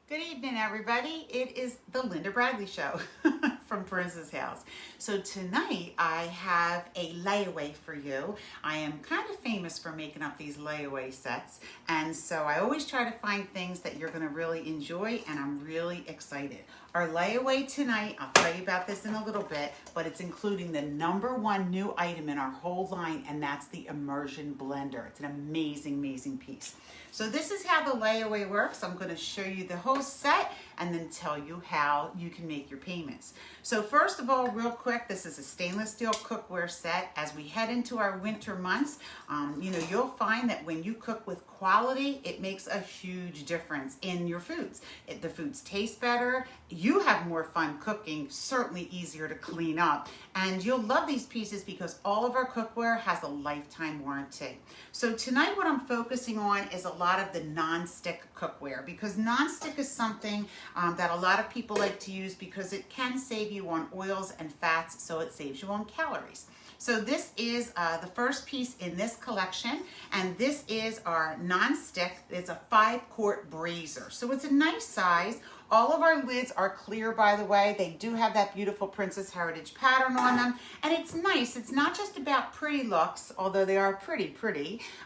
Good evening, everybody. It is the Linda Bradley Show from Princess House. So tonight I have a layaway for you. I am kind of famous for making up these layaway sets, and so I always try to find things that you're going to really enjoy, and I'm really excited. Our layaway tonight, I'll tell you about this in a little bit, but it's including the #1 new item in our whole line, and that's the immersion blender. It's an amazing, amazing piece. So this is how the layaway works. I'm going to show you the whole set and then tell you how you can make your payments. So first of all, real quick, this is a stainless steel cookware set. As we head into our winter months, you'll find that when you cook with quality, it makes a huge difference in your foods. The foods taste better, you have more fun cooking, certainly easier to clean up, and you'll love these pieces because all of our cookware has a lifetime warranty. So tonight what I'm focusing on is a lot of the non-stick cookware, because non-stick is something that a lot of people like to use because it can save you on oils and fats, so it saves you on calories. So this is the first piece in this collection, and this is our non-stick. It's a 5-quart brazier, so it's a nice size. All of our lids are clear, by the way. They do have that beautiful Princess Heritage pattern on them, and it's nice. It's not just about pretty looks, although they are pretty,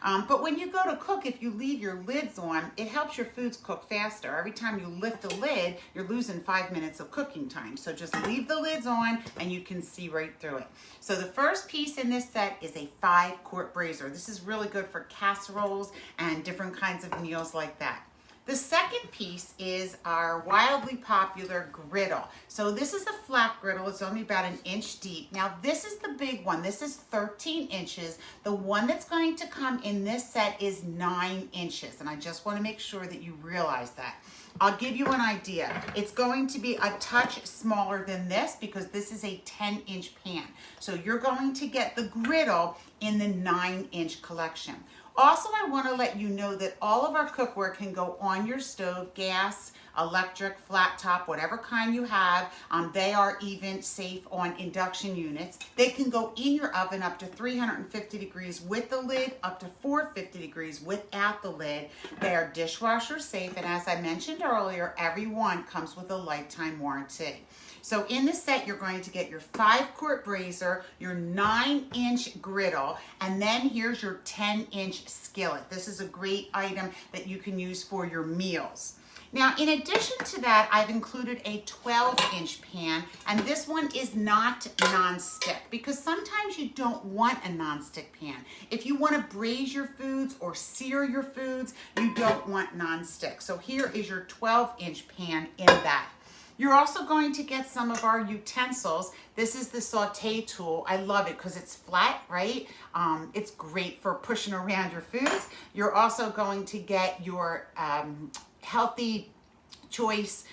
but when you go to cook, if you leave your lids on, it helps your foods cook faster. Every time you lift the lid, you're losing 5 minutes of cooking time. So just leave the lids on and you can see right through it. So the first piece in this set is a 5-quart brazier. This is really good for casseroles and different kinds of meals like that. The second piece is our wildly popular griddle. So this is a flat griddle. It's only about 1 inch deep. Now this is the big one. This is 13 inches. The one that's going to come in this set is 9 inches. And I just want to make sure that you realize that. I'll give you an idea. It's going to be a touch smaller than this because this is a 10-inch pan. So you're going to get the griddle in the 9-inch collection. Also, I want to let you know that all of our cookware can go on your stove, gas, electric, flat top, whatever kind you have. They are even safe on induction units. They can go in your oven up to 350 degrees with the lid, up to 450 degrees without the lid. They are dishwasher safe, and as I mentioned earlier, every one comes with a lifetime warranty. So in this set, you're going to get your 5-quart brazier, your 9-inch griddle, and then here's your 10-inch skillet. This is a great item that you can use for your meals. Now, in addition to that, I've included a 12-inch pan, and this one is not non-stick because sometimes you don't want a non-stick pan. If you want to braise your foods or sear your foods, you don't want non-stick. So here is your 12-inch pan in that. You're also going to get some of our utensils. This is the saute tool. I love it because it's flat, right? It's great for pushing around your foods. You're also going to get your healthy choice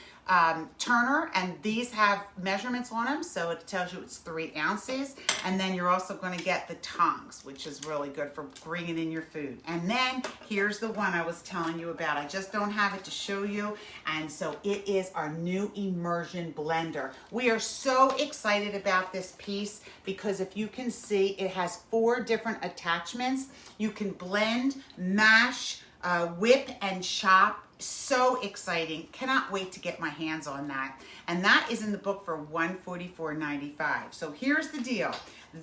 turner, and these have measurements on them, so it tells you it's 3 ounces. And then you're also going to get the tongs, which is really good for bringing in your food. And then here's the one I was telling you about. I just don't have it to show you, and so it is our new immersion blender. We are so excited about this piece because if you can see, it has 4 different attachments. You can blend, mash, whip, and chop. So exciting. Cannot wait to get my hands on that. And that is in the book for $144.95. So here's the deal.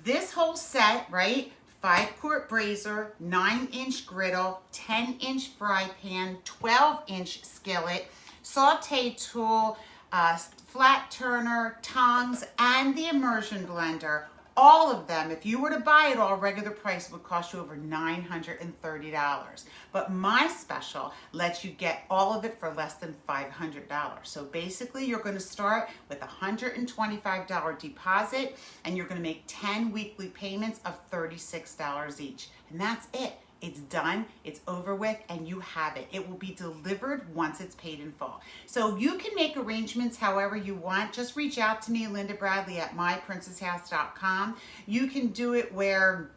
This whole set, right? 5-quart brazier, 9-inch griddle, 10-inch fry pan, 12-inch skillet, saute tool, flat turner, tongs, and the immersion blender. All of them, if you were to buy it all, regular price would cost you over $930. But my special lets you get all of it for less than $500. So basically, you're going to start with a $125 deposit, and you're going to make 10 weekly payments of $36 each. And that's it. It's done, it's over with, and you have it. It will be delivered once it's paid in full. So you can make arrangements however you want. Just reach out to me, Linda Bradley at myprincesshouse.com. You can do it where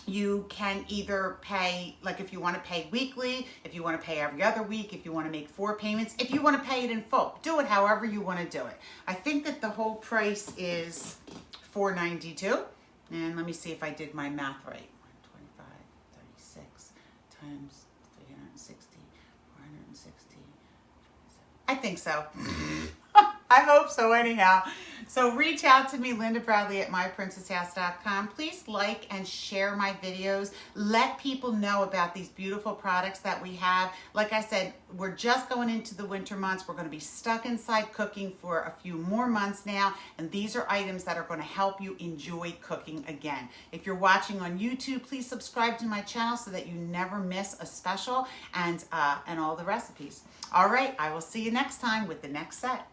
you can either pay, like if you want to pay weekly, if you want to pay every other week, if you want to make 4 payments, if you want to pay it in full. Do it however you want to do it. I think that the whole price is $492. And let me see if I did my math right. Times 360, 460, I think so. I hope so anyhow. So reach out to me, Linda Bradley at myprincesshouse.com. Please like and share my videos. Let people know about these beautiful products that we have. Like I said, we're just going into the winter months. We're going to be stuck inside cooking for a few more months now. And these are items that are going to help you enjoy cooking again. If you're watching on YouTube, please subscribe to my channel so that you never miss a special and all the recipes. All right, I will see you next time with the next set.